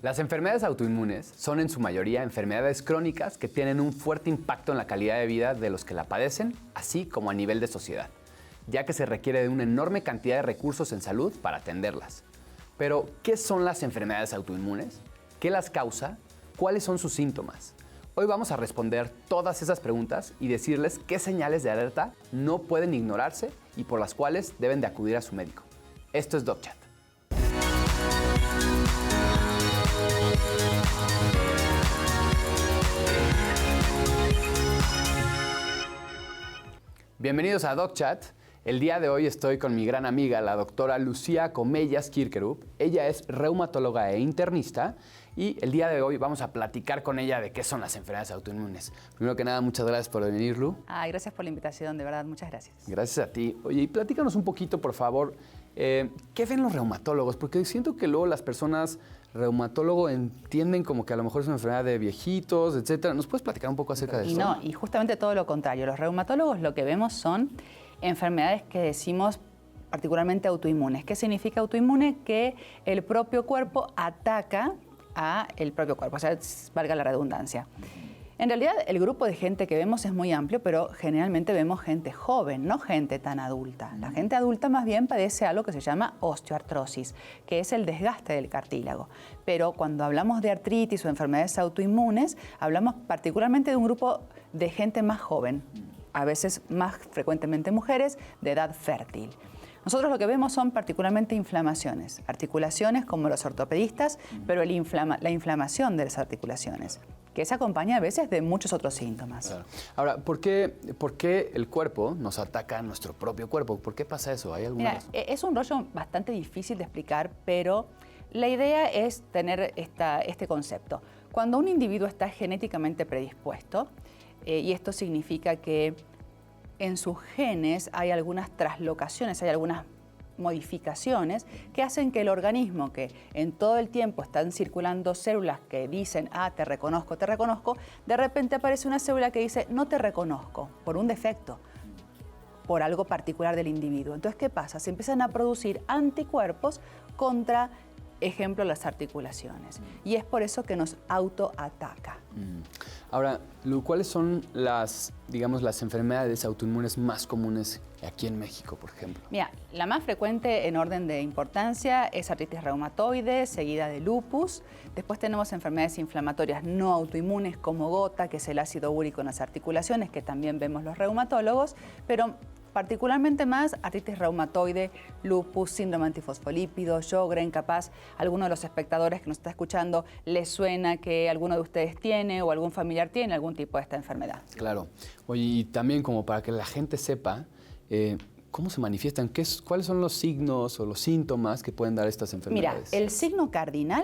Las enfermedades autoinmunes son en su mayoría enfermedades crónicas que tienen un fuerte impacto en la calidad de vida de los que la padecen, así como a nivel de sociedad, ya que se requiere de una enorme cantidad de recursos en salud para atenderlas. Pero, ¿qué son las enfermedades autoinmunes? ¿Qué las causa? ¿Cuáles son sus síntomas? Hoy vamos a responder todas esas preguntas y decirles qué señales de alerta no pueden ignorarse y por las cuales deben de acudir a su médico. Esto es DocChat. Bienvenidos a DocChat. El día de hoy estoy con mi gran amiga, la doctora Lucía Comellas Kirkerup. Ella es reumatóloga e internista y el día de hoy vamos a platicar con ella de qué son las enfermedades autoinmunes. Primero que nada, muchas gracias por venir, Lu. Gracias por la invitación, de verdad, muchas gracias. Gracias a ti. Oye, y platícanos un poquito, por favor, ¿qué ven los reumatólogos? Porque siento que luego las personas reumatólogo entienden como que a lo mejor es una enfermedad de viejitos, etcétera. ¿Nos puedes platicar un poco acerca de eso? No, y justamente todo lo contrario. Los reumatólogos lo que vemos son enfermedades que decimos particularmente autoinmunes. ¿Qué significa autoinmune? Que el propio cuerpo ataca a el propio cuerpo, o sea, valga la redundancia. En realidad, el grupo de gente que vemos es muy amplio, pero generalmente vemos gente joven, no gente tan adulta. La gente adulta más bien padece algo que se llama osteoartrosis, que es el desgaste del cartílago. Pero cuando hablamos de artritis o enfermedades autoinmunes, hablamos particularmente de un grupo de gente más joven, a veces más frecuentemente mujeres de edad fértil. Nosotros lo que vemos son particularmente inflamaciones, articulaciones como los ortopedistas, pero la inflamación de las articulaciones, que se acompaña a veces de muchos otros síntomas. Claro. Ahora, ¿por qué el cuerpo nos ataca a nuestro propio cuerpo? ¿Por qué pasa eso? ¿Hay alguna razón? Es un rollo bastante difícil de explicar, pero la idea es tener este concepto. Cuando un individuo está genéticamente predispuesto, y esto significa que en sus genes hay algunas traslocaciones, hay algunas modificaciones que hacen que el organismo, que en todo el tiempo están circulando células que dicen, te reconozco, de repente aparece una célula que dice, no te reconozco, por un defecto, por algo particular del individuo. Entonces, ¿qué pasa? Se empiezan a producir anticuerpos contra, ejemplo, las articulaciones. Y es por eso que nos autoataca. Ahora, Lu, ¿cuáles son las enfermedades autoinmunes más comunes aquí en México, por ejemplo? Mira, la más frecuente en orden de importancia es artritis reumatoide, seguida de lupus. Después tenemos enfermedades inflamatorias no autoinmunes como gota, que es el ácido úrico en las articulaciones, que también vemos los reumatólogos, pero particularmente más artritis reumatoide, lupus, síndrome antifosfolípido, Sjögren. Capaz alguno de los espectadores que nos está escuchando les suena que alguno de ustedes tiene o algún familiar tiene algún tipo de esta enfermedad. Claro. Oye, y también como para que la gente sepa, ¿cómo se manifiestan? ¿Cuáles son los signos o los síntomas que pueden dar estas enfermedades? Mira, el signo cardinal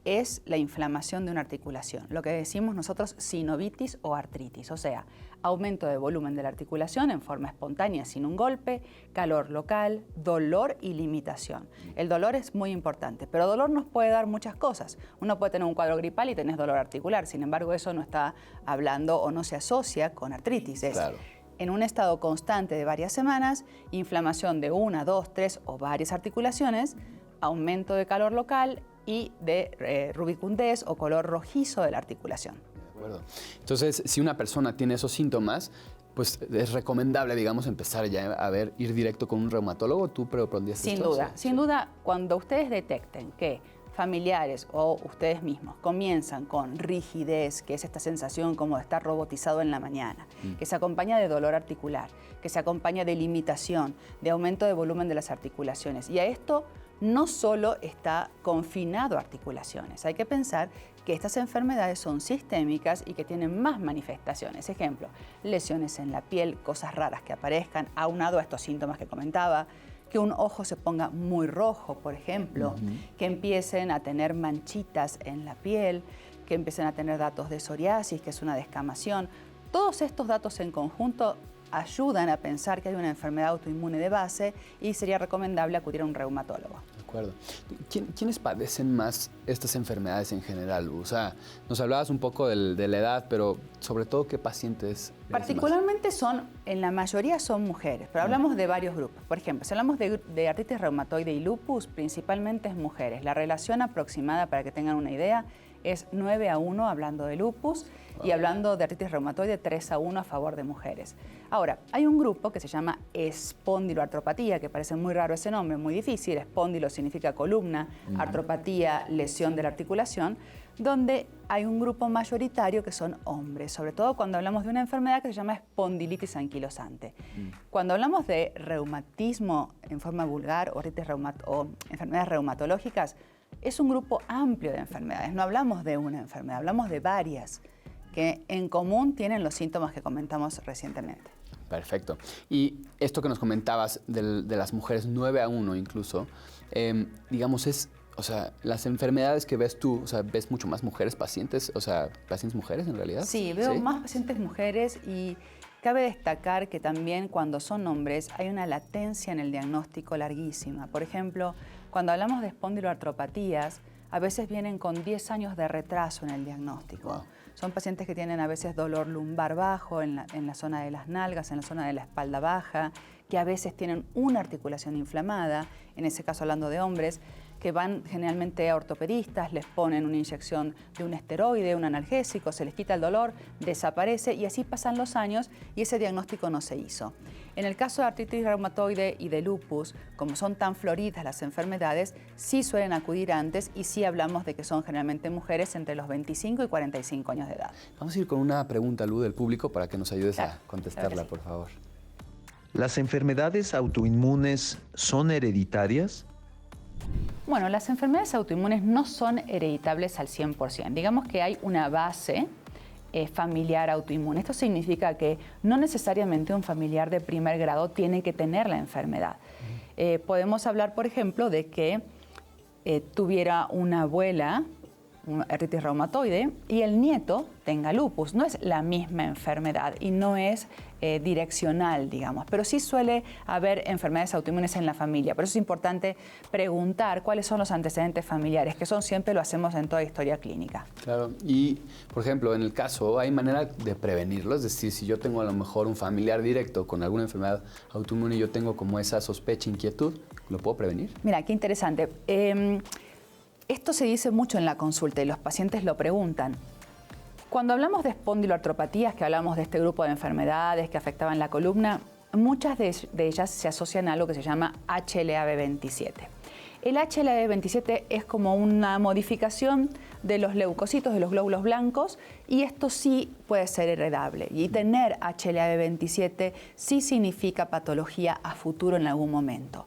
es la inflamación de una articulación, lo que decimos nosotros sinovitis o artritis, o sea, aumento de volumen de la articulación en forma espontánea sin un golpe, calor local, dolor y limitación. El dolor es muy importante, pero dolor nos puede dar muchas cosas. Uno puede tener un cuadro gripal y tenés dolor articular, sin embargo eso no está hablando o no se asocia con artritis. Claro. En un estado constante de varias semanas, inflamación de 1, 2, 3 o varias articulaciones, aumento de calor local y de rubicundez o color rojizo de la articulación. De acuerdo. Entonces, si una persona tiene esos síntomas, pues es recomendable, digamos, empezar ya a ir directo con un reumatólogo. ¿Tú propondrías esto? Sin duda, cuando ustedes detecten que familiares o ustedes mismos comienzan con rigidez, que es esta sensación como de estar robotizado en la mañana, que se acompaña de dolor articular, que se acompaña de limitación, de aumento de volumen de las articulaciones, y a esto no solo está confinado a articulaciones. Hay que pensar que estas enfermedades son sistémicas y que tienen más manifestaciones. Ejemplo, lesiones en la piel, cosas raras que aparezcan, aunado a estos síntomas que comentaba, que un ojo se ponga muy rojo, por ejemplo, que empiecen a tener manchitas en la piel, que empiecen a tener datos de psoriasis, que es una descamación. Todos estos datos en conjunto ayudan a pensar que hay una enfermedad autoinmune de base y sería recomendable acudir a un reumatólogo. De acuerdo. ¿Quiénes padecen más estas enfermedades en general? O sea, nos hablabas un poco de la edad, pero sobre todo, ¿qué pacientes? Particularmente en la mayoría son mujeres, pero hablamos de varios grupos. Por ejemplo, si hablamos de artritis reumatoide y lupus, principalmente es mujeres. La relación aproximada, para que tengan una idea, es 9-1 hablando de lupus y hablando de artritis reumatoide 3-1 a favor de mujeres. Ahora, hay un grupo que se llama espondiloartropatía, que parece muy raro ese nombre, muy difícil. Espóndilo significa columna, artropatía, lesión de la articulación, donde hay un grupo mayoritario que son hombres, sobre todo cuando hablamos de una enfermedad que se llama espondilitis anquilosante. Cuando hablamos de reumatismo en forma vulgar o enfermedades reumatológicas, es un grupo amplio de enfermedades. No hablamos de una enfermedad, hablamos de varias que en común tienen los síntomas que comentamos recientemente. Perfecto. Y esto que nos comentabas de las mujeres 9-1 incluso, digamos, o sea, las enfermedades que ves tú, o sea, ¿ves mucho más mujeres pacientes, o sea, pacientes mujeres en realidad? Sí, veo más pacientes mujeres y cabe destacar que también cuando son hombres hay una latencia en el diagnóstico larguísima. Por ejemplo, cuando hablamos de espondiloartropatías, a veces vienen con 10 años de retraso en el diagnóstico. Wow. Son pacientes que tienen a veces dolor lumbar bajo en la zona de las nalgas, en la zona de la espalda baja, que a veces tienen una articulación inflamada, en ese caso hablando de hombres, que van generalmente a ortopedistas, les ponen una inyección de un esteroide, un analgésico, se les quita el dolor, desaparece y así pasan los años y ese diagnóstico no se hizo. En el caso de artritis reumatoide y de lupus, como son tan floridas las enfermedades, sí suelen acudir antes y sí hablamos de que son generalmente mujeres entre los 25 y 45 años de edad. Vamos a ir con una pregunta, Lu, del público para que nos ayudes Claro, a contestarla, claro que sí. por favor. ¿Las enfermedades autoinmunes son hereditarias? Bueno, las enfermedades autoinmunes no son hereditables al 100%. Digamos que hay una base familiar autoinmune. Esto significa que no necesariamente un familiar de primer grado tiene que tener la enfermedad. Podemos hablar, por ejemplo, de que tuviera una abuela artritis reumatoide y el nieto tenga lupus. No es la misma enfermedad y no es direccional, digamos, pero sí suele haber enfermedades autoinmunes en la familia. Por eso es importante preguntar cuáles son los antecedentes familiares, que siempre lo hacemos en toda historia clínica. Claro, y por ejemplo, en el caso, ¿hay manera de prevenirlo? Es decir, si yo tengo a lo mejor un familiar directo con alguna enfermedad autoinmune y yo tengo como esa sospecha, inquietud, ¿lo puedo prevenir? Mira, qué interesante. Esto se dice mucho en la consulta y los pacientes lo preguntan. Cuando hablamos de espondiloartropatías, que hablamos de este grupo de enfermedades que afectaban la columna, muchas de ellas se asocian a algo que se llama HLA-B27. El HLA-B27 es como una modificación de los leucocitos, de los glóbulos blancos, y esto sí puede ser heredable. Y tener HLA-B27 sí significa patología a futuro en algún momento.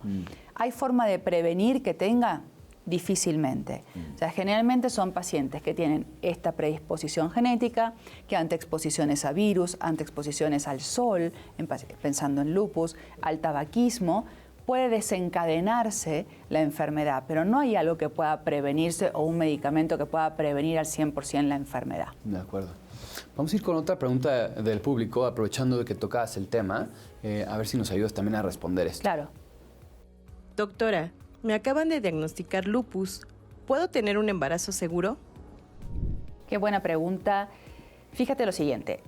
¿Hay forma de prevenir que tenga? Difícilmente. O sea, generalmente son pacientes que tienen esta predisposición genética, que ante exposiciones a virus, ante exposiciones al sol, pensando en lupus, al tabaquismo, puede desencadenarse la enfermedad, pero no hay algo que pueda prevenirse o un medicamento que pueda prevenir al 100% la enfermedad. De acuerdo. Vamos a ir con otra pregunta del público, aprovechando de que tocabas el tema, a ver si nos ayudas también a responder esto. Claro. Doctora, me acaban de diagnosticar lupus. ¿Puedo tener un embarazo seguro? Qué buena pregunta. Fíjate lo siguiente.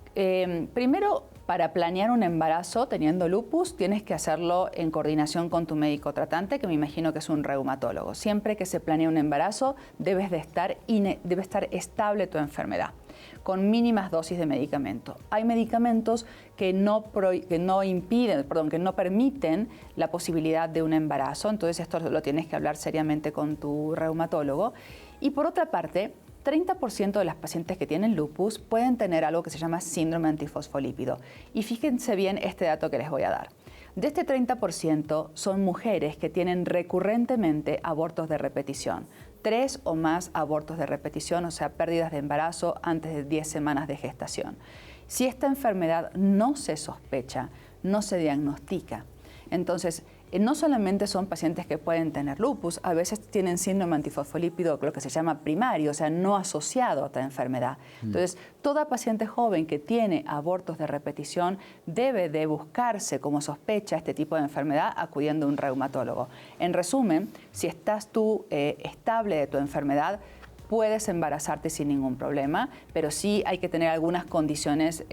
Primero, para planear un embarazo teniendo lupus, tienes que hacerlo en coordinación con tu médico tratante, que me imagino que es un reumatólogo. Siempre que se planea un embarazo, debe estar estable tu enfermedad, con mínimas dosis de medicamento. Hay medicamentos que no permiten la posibilidad de un embarazo, entonces esto lo tienes que hablar seriamente con tu reumatólogo. Y por otra parte, 30% de las pacientes que tienen lupus pueden tener algo que se llama síndrome antifosfolípido. Y fíjense bien este dato que les voy a dar. De este 30% son mujeres que tienen recurrentemente abortos de repetición. 3 o más abortos de repetición, o sea, pérdidas de embarazo antes de 10 semanas de gestación. Si esta enfermedad no se sospecha, no se diagnostica, entonces no solamente son pacientes que pueden tener lupus, a veces tienen síndrome antifosfolípido, lo que se llama primario, o sea, no asociado a otra enfermedad. Entonces, toda paciente joven que tiene abortos de repetición debe de buscarse como sospecha este tipo de enfermedad acudiendo a un reumatólogo. En resumen, si estás tú estable de tu enfermedad, puedes embarazarte sin ningún problema, pero sí hay que tener algunas condiciones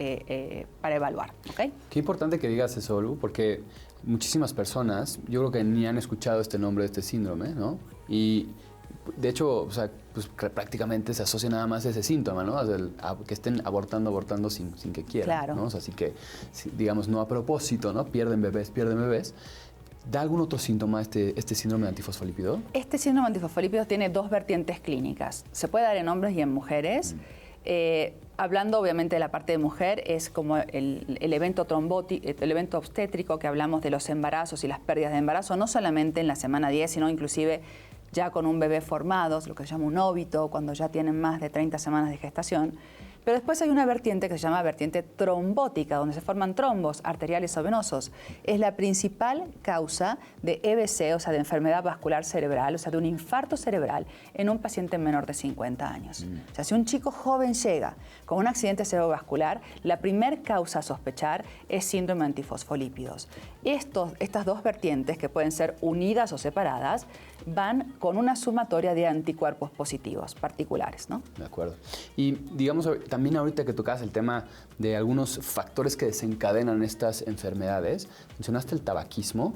para evaluar. ¿Okay? Qué importante que digas eso, Lu, porque muchísimas personas, yo creo que ni han escuchado este nombre de este síndrome, ¿no? Y de hecho, o sea, pues prácticamente se asocia nada más a ese síntoma, ¿no? Que estén abortando sin que quieran, claro. ¿no? O sea, así que, digamos, no a propósito, ¿no? Pierden bebés. ¿Da algún otro síntoma este síndrome de antifosfolípido? Este síndrome de antifosfolípido tiene dos vertientes clínicas. Se puede dar en hombres y en mujeres. Hablando obviamente de la parte de mujer, es como el evento el evento obstétrico que hablamos de los embarazos y las pérdidas de embarazo, no solamente en la semana 10, sino inclusive ya con un bebé formado, lo que se llama un óbito, cuando ya tienen más de 30 semanas de gestación. Pero después hay una vertiente que se llama vertiente trombótica, donde se forman trombos arteriales o venosos. Es la principal causa de EBC, o sea, de enfermedad vascular cerebral, o sea, de un infarto cerebral en un paciente menor de 50 años. O sea, si un chico joven llega con un accidente cerebrovascular, la primer causa a sospechar es síndrome de antifosfolípidos. Estas dos vertientes, que pueden ser unidas o separadas, van con una sumatoria de anticuerpos positivos particulares, ¿no? De acuerdo. Y digamos, también ahorita que tocabas el tema de algunos factores que desencadenan estas enfermedades, mencionaste el tabaquismo.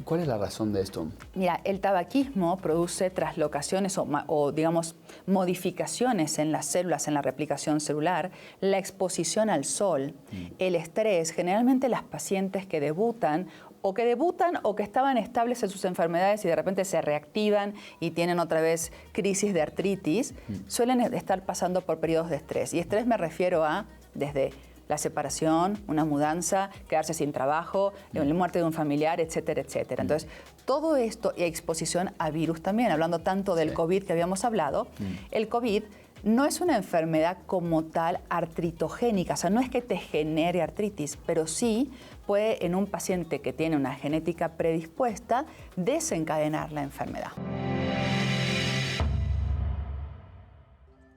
¿Cuál es la razón de esto? Mira, el tabaquismo produce traslocaciones o digamos, modificaciones en las células, en la replicación celular, la exposición al sol, el estrés. Generalmente las pacientes que debutan o que estaban estables en sus enfermedades y de repente se reactivan y tienen otra vez crisis de artritis, suelen estar pasando por periodos de estrés. Y estrés me refiero a desde la separación, una mudanza, quedarse sin trabajo, la muerte de un familiar, etcétera, etcétera. Entonces, todo esto y exposición a virus también, hablando tanto del COVID que habíamos hablado, el COVID no es una enfermedad como tal artritogénica, o sea, no es que te genere artritis, pero sí puede en un paciente que tiene una genética predispuesta desencadenar la enfermedad.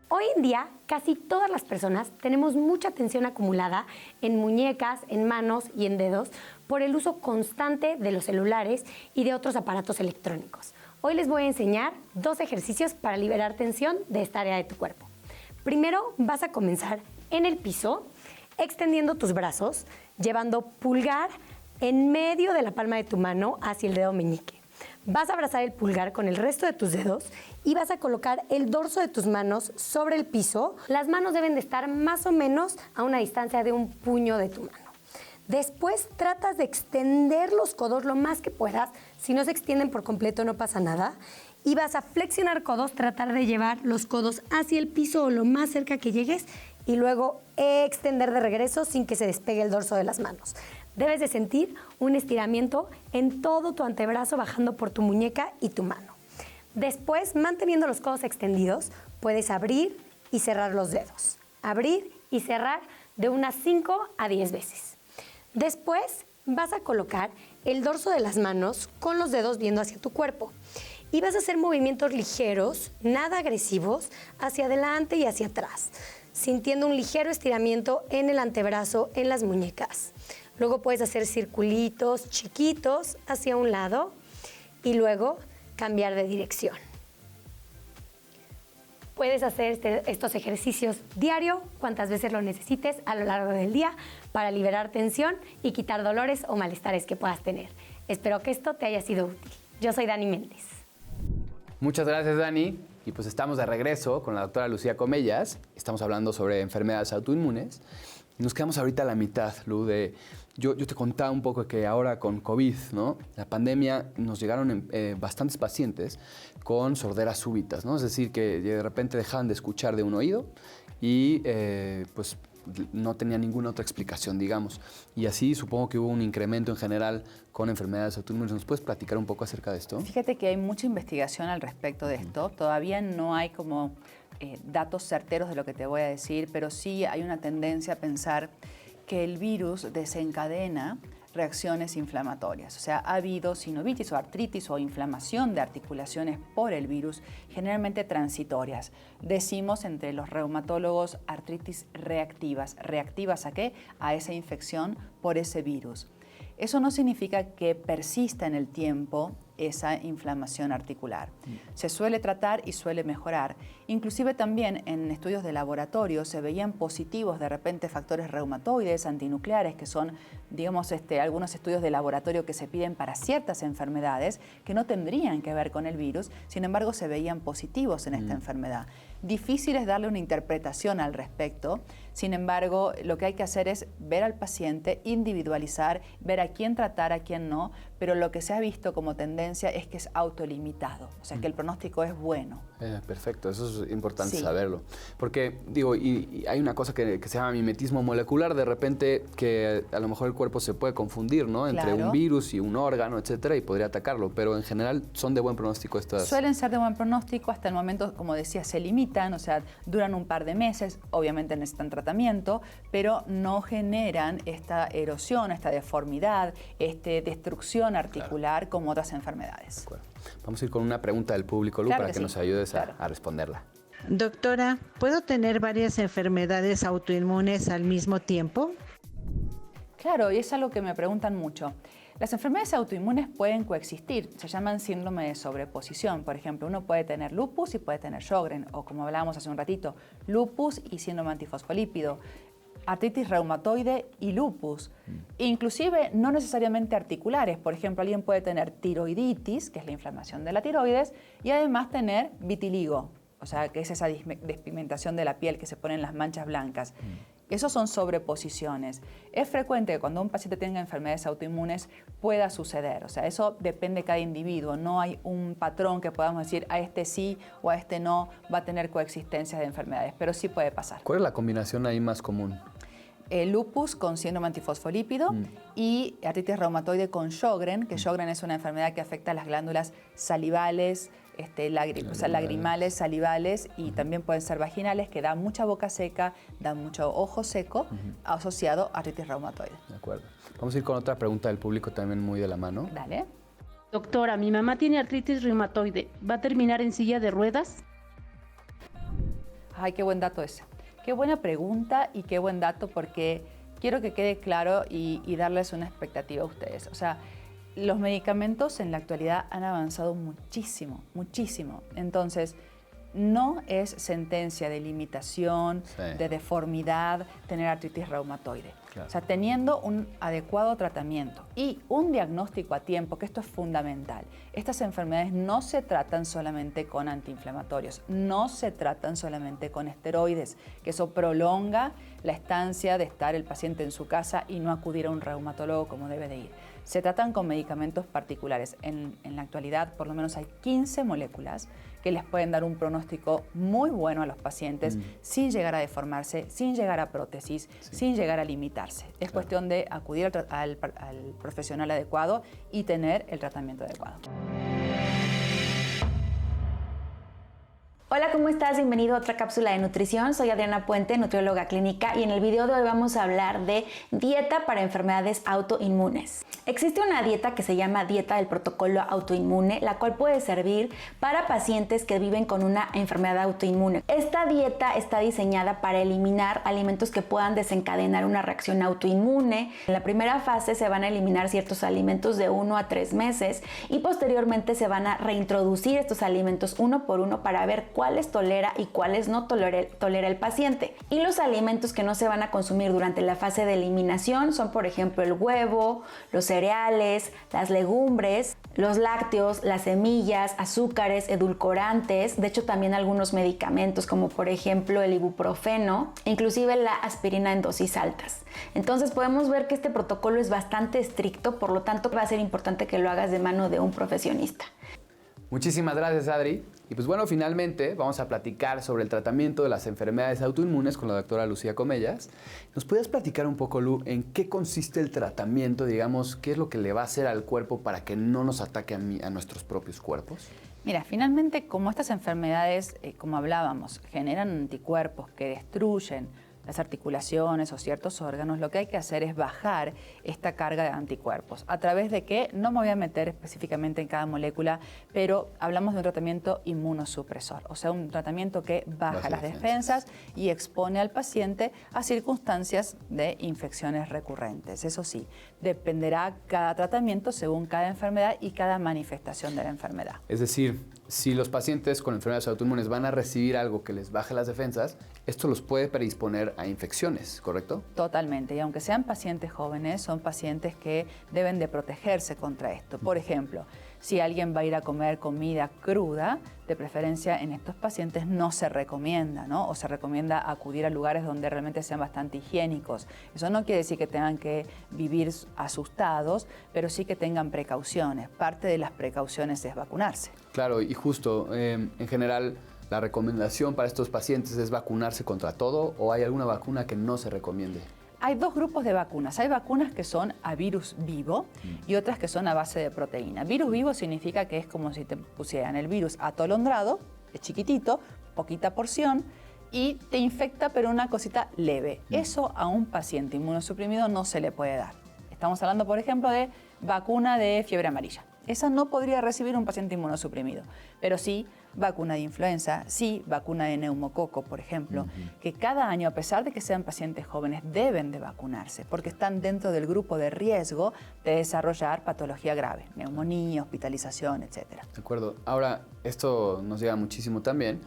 Hoy en día, casi todas las personas tenemos mucha tensión acumulada en muñecas, en manos y en dedos por el uso constante de los celulares y de otros aparatos electrónicos. Hoy les voy a enseñar 2 ejercicios para liberar tensión de esta área de tu cuerpo. Primero, vas a comenzar en el piso, extendiendo tus brazos, llevando pulgar en medio de la palma de tu mano hacia el dedo meñique. Vas a abrazar el pulgar con el resto de tus dedos y vas a colocar el dorso de tus manos sobre el piso. Las manos deben de estar más o menos a una distancia de un puño de tu mano. Después tratas de extender los codos lo más que puedas. Si no se extienden por completo no pasa nada. Y vas a flexionar codos, tratar de llevar los codos hacia el piso o lo más cerca que llegues y luego extender de regreso sin que se despegue el dorso de las manos. Debes de sentir un estiramiento en todo tu antebrazo bajando por tu muñeca y tu mano. Después, manteniendo los codos extendidos, puedes abrir y cerrar los dedos. Abrir y cerrar de unas 5 a 10 veces. Después, vas a colocar el dorso de las manos con los dedos viendo hacia tu cuerpo. Y vas a hacer movimientos ligeros, nada agresivos, hacia adelante y hacia atrás, sintiendo un ligero estiramiento en el antebrazo, en las muñecas. Luego puedes hacer circulitos chiquitos hacia un lado y luego cambiar de dirección. Puedes hacer estos ejercicios diario, cuantas veces lo necesites a lo largo del día para liberar tensión y quitar dolores o malestares que puedas tener. Espero que esto te haya sido útil. Yo soy Dani Méndez. Muchas gracias, Dani. Y pues estamos de regreso con la doctora Lucía Comellas. Estamos hablando sobre enfermedades autoinmunes. Nos quedamos ahorita a la mitad, Lu, de... Yo te contaba un poco que ahora con COVID, ¿no? La pandemia, nos llegaron bastantes pacientes con sorderas súbitas, ¿no? Es decir, que de repente dejaban de escuchar de un oído y pues no tenía ninguna otra explicación, digamos. Y así supongo que hubo un incremento en general con enfermedades autoinmunes. ¿Nos puedes platicar un poco acerca de esto? Fíjate que hay mucha investigación al respecto de esto. Todavía no hay como datos certeros de lo que te voy a decir, pero sí hay una tendencia a pensar que el virus desencadena reacciones inflamatorias. O sea, ha habido sinovitis o artritis o inflamación de articulaciones por el virus, generalmente transitorias. Decimos entre los reumatólogos artritis reactivas. ¿Reactivas a qué? A esa infección por ese virus. Eso no significa que persista en el tiempo esa inflamación articular. Se suele tratar y suele mejorar. Inclusive también en estudios de laboratorio se veían positivos de repente factores reumatoides, antinucleares, que son, digamos, algunos estudios de laboratorio que se piden para ciertas enfermedades que no tendrían que ver con el virus, sin embargo se veían positivos en esta enfermedad. Difícil es darle una interpretación al respecto, sin embargo lo que hay que hacer es ver al paciente, individualizar, ver a quién tratar, a quién no, pero lo que se ha visto como tendencia es que es autolimitado, o sea que el pronóstico es bueno. Perfecto, eso es importante Sí. saberlo. Porque, digo, y hay una cosa que se llama mimetismo molecular, de repente que a lo mejor el cuerpo se puede confundir, ¿no? Entre Claro. un virus y un órgano, etcétera, y podría atacarlo, pero en general son de buen pronóstico estas. Suelen ser de buen pronóstico, hasta el momento, como decía, se limitan, o sea, duran un par de meses, obviamente necesitan tratamiento, pero no generan esta erosión, esta deformidad, destrucción articular como otras enfermedades. De acuerdo. Vamos a ir con una pregunta del público, Lu, Claro para que que sí, nos ayudes claro. a responderla. Doctora, ¿puedo tener varias enfermedades autoinmunes al mismo tiempo? Claro, y es algo que me preguntan mucho. Las enfermedades autoinmunes pueden coexistir, se llaman síndrome de sobreposición. Por ejemplo, uno puede tener lupus y puede tener Sjögren, o como hablábamos hace un ratito, lupus y síndrome antifosfolípido, artritis reumatoide y lupus. Inclusive no necesariamente articulares. Por ejemplo, alguien puede tener tiroiditis, que es la inflamación de la tiroides, y además tener vitiligo, o sea, que es esa despigmentación de la piel que se ponen las manchas blancas. Esos son sobreposiciones. Es frecuente que cuando un paciente tenga enfermedades autoinmunes pueda suceder. O sea, eso depende de cada individuo. No hay un patrón que podamos decir a este sí o a este no va a tener coexistencias de enfermedades, pero sí puede pasar. ¿Cuál es la combinación ahí más común? Lupus con síndrome antifosfolípido y artritis reumatoide con Sjögren, que Sjögren es una enfermedad que afecta a las glándulas salivales, lagrimales, salivales y también pueden ser vaginales, que da mucha boca seca, da mucho ojo seco, asociado a artritis reumatoide. De acuerdo. Vamos a ir con otra pregunta del público también muy de la mano. Dale. Doctora, mi mamá tiene artritis reumatoide. ¿Va a terminar en silla de ruedas? Ay, qué buen dato ese. Qué buena pregunta y qué buen dato, porque quiero que quede claro y darles una expectativa a ustedes. O sea, los medicamentos en la actualidad han avanzado muchísimo, muchísimo. Entonces, no es sentencia de limitación, de deformidad, tener artritis reumatoide. Claro. O sea, teniendo un adecuado tratamiento y un diagnóstico a tiempo, que esto es fundamental. Estas enfermedades no se tratan solamente con antiinflamatorios, no se tratan solamente con esteroides, que eso prolonga la estancia de estar el paciente en su casa y no acudir a un reumatólogo como debe de ir. Se tratan con medicamentos particulares. En la actualidad, por lo menos hay 15 moléculas que les pueden dar un pronóstico muy bueno a los pacientes sin llegar a deformarse, sin llegar a prótesis, sin llegar a limitarse. Es cuestión de acudir al profesional adecuado y tener el tratamiento adecuado. Hola, ¿cómo estás? Bienvenido a otra cápsula de nutrición. Soy Adriana Puente, nutrióloga clínica, y en el video de hoy vamos a hablar de dieta para enfermedades autoinmunes. Existe una dieta que se llama dieta del protocolo autoinmune, la cual puede servir para pacientes que viven con una enfermedad autoinmune. Esta dieta está diseñada para eliminar alimentos que puedan desencadenar una reacción autoinmune. En la primera fase se van a eliminar ciertos alimentos de 1 a 3 meses y posteriormente se van a reintroducir estos alimentos uno por uno para ver cuáles tolera y cuáles no tolera el paciente. Y los alimentos que no se van a consumir durante la fase de eliminación son, por ejemplo, el huevo, los cereales, las legumbres, los lácteos, las semillas, azúcares, edulcorantes, de hecho también algunos medicamentos como por ejemplo el ibuprofeno, inclusive la aspirina en dosis altas. Entonces podemos ver que este protocolo es bastante estricto, por lo tanto va a ser importante que lo hagas de mano de un profesionista. Muchísimas gracias, Adri. Y pues bueno, finalmente vamos a platicar sobre el tratamiento de las enfermedades autoinmunes con la doctora Lucía Comellas. ¿Nos puedes platicar un poco, Lu, en qué consiste el tratamiento? Digamos, ¿qué es lo que le va a hacer al cuerpo para que no nos ataque a nuestros propios cuerpos? Mira, finalmente, como estas enfermedades, como hablábamos, generan anticuerpos que destruyen las articulaciones o ciertos órganos, lo que hay que hacer es bajar esta carga de anticuerpos. ¿A través de qué? No me voy a meter específicamente en cada molécula, pero hablamos de un tratamiento inmunosupresor, o sea, un tratamiento que baja las defensas y expone al paciente a circunstancias de infecciones recurrentes. Eso sí, dependerá cada tratamiento según cada enfermedad y cada manifestación de la enfermedad. Es decir, si los pacientes con enfermedades autoinmunes van a recibir algo que les baje las defensas, esto los puede predisponer a infecciones, ¿correcto? Totalmente, y aunque sean pacientes jóvenes, son pacientes que deben de protegerse contra esto. Por ejemplo, si alguien va a ir a comer comida cruda, de preferencia en estos pacientes no se recomienda, ¿no? O se recomienda acudir a lugares donde realmente sean bastante higiénicos. Eso no quiere decir que tengan que vivir asustados, pero sí que tengan precauciones. Parte de las precauciones es vacunarse. Claro, y justo, en general, ¿la recomendación para estos pacientes es vacunarse contra todo o hay alguna vacuna que no se recomiende? Hay dos grupos de vacunas. Hay vacunas que son a virus vivo y otras que son a base de proteína. Virus vivo significa que es como si te pusieran el virus atolondrado, es chiquitito, poquita porción, y te infecta pero una cosita leve. Eso a un paciente inmunosuprimido no se le puede dar. Estamos hablando, por ejemplo, de vacuna de fiebre amarilla. Esa no podría recibir un paciente inmunosuprimido, pero sí vacuna de influenza, sí vacuna de neumococo, por ejemplo, que cada año, a pesar de que sean pacientes jóvenes, deben de vacunarse porque están dentro del grupo de riesgo de desarrollar patología grave, neumonía, hospitalización, etc. De acuerdo. Ahora, esto nos llega muchísimo también.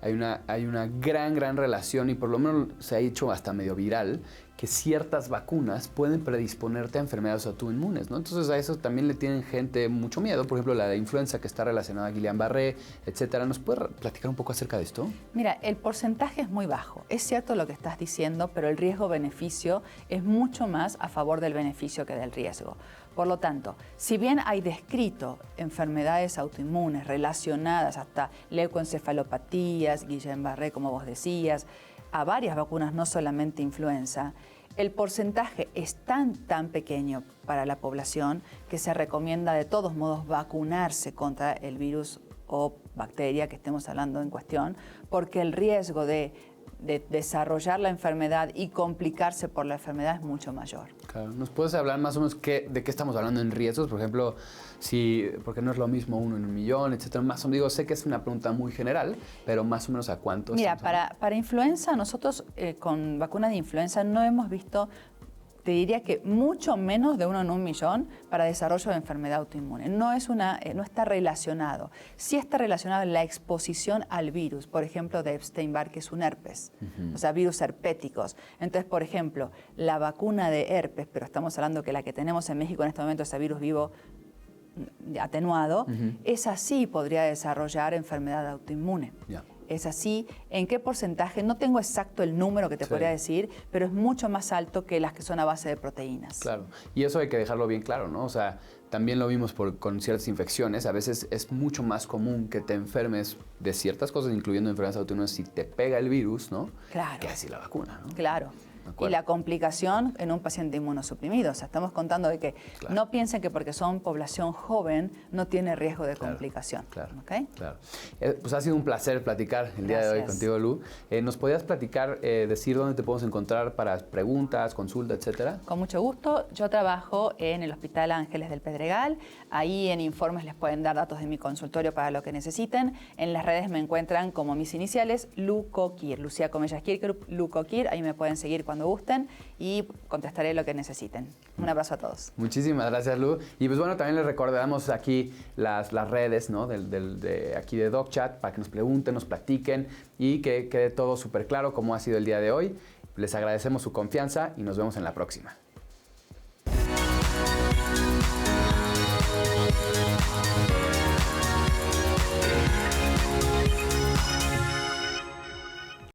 Hay una gran relación y por lo menos se ha hecho hasta medio viral que ciertas vacunas pueden predisponerte a enfermedades autoinmunes, ¿no? Entonces a eso también le tienen gente mucho miedo. Por ejemplo, la de influenza que está relacionada a Guillain-Barré, etcétera. ¿Nos puede platicar un poco acerca de esto? Mira, el porcentaje es muy bajo. Es cierto lo que estás diciendo, pero el riesgo-beneficio es mucho más a favor del beneficio que del riesgo. Por lo tanto, si bien hay descrito enfermedades autoinmunes relacionadas hasta leucoencefalopatías, Guillain-Barré, como vos decías, a varias vacunas, no solamente influenza, el porcentaje es tan pequeño para la población que se recomienda de todos modos vacunarse contra el virus o bacteria que estemos hablando en cuestión, porque el riesgo de desarrollar la enfermedad y complicarse por la enfermedad es mucho mayor. Claro. ¿Nos puedes hablar más o menos de qué estamos hablando en riesgos? Por ejemplo, porque no es lo mismo 1 en 1.000.000, etcétera. Más o menos, sé que es una pregunta muy general, pero más o menos ¿a cuántos? Mira, para influenza, nosotros con vacuna de influenza no hemos visto, te diría que mucho menos de 1 en 1.000.000 para desarrollo de enfermedad autoinmune. No está relacionado. Sí está relacionado la exposición al virus, por ejemplo, de Epstein-Barr, que es un herpes, o sea, virus herpéticos. Entonces, por ejemplo, la vacuna de herpes, pero estamos hablando que la que tenemos en México en este momento es el virus vivo atenuado, esa sí podría desarrollar enfermedad autoinmune. Es así. ¿En qué porcentaje? No tengo exacto el número que te podría decir, pero es mucho más alto que las que son a base de proteínas. Claro. Y eso hay que dejarlo bien claro, ¿no? O sea, también lo vimos con ciertas infecciones. A veces es mucho más común que te enfermes de ciertas cosas, incluyendo enfermedades autoinmunes, si te pega el virus, ¿no? Claro. Que así la vacuna, ¿no? Claro. Y la complicación en un paciente inmunosuprimido. O sea, estamos contando de que no piensen que porque son población joven no tiene riesgo de complicación. Claro, ¿Okay? Claro. Pues ha sido un placer platicar el día de hoy contigo, Lu. ¿Nos podías platicar, decir dónde te podemos encontrar para preguntas, consulta, etcétera? Con mucho gusto. Yo trabajo en el Hospital Ángeles del Pedregal. Ahí en informes les pueden dar datos de mi consultorio para lo que necesiten. En las redes me encuentran como mis iniciales, Lu Coquir, Lucía Comellas Kirkerup, Lu Coquir. Ahí me pueden seguir cuando gusten y contestaré lo que necesiten. Un abrazo a todos. Muchísimas gracias, Lu. Y pues bueno, también les recordamos aquí las redes, ¿no? Aquí de DocChat para que nos pregunten, nos platiquen y que quede todo súper claro como ha sido el día de hoy. Les agradecemos su confianza y nos vemos en la próxima.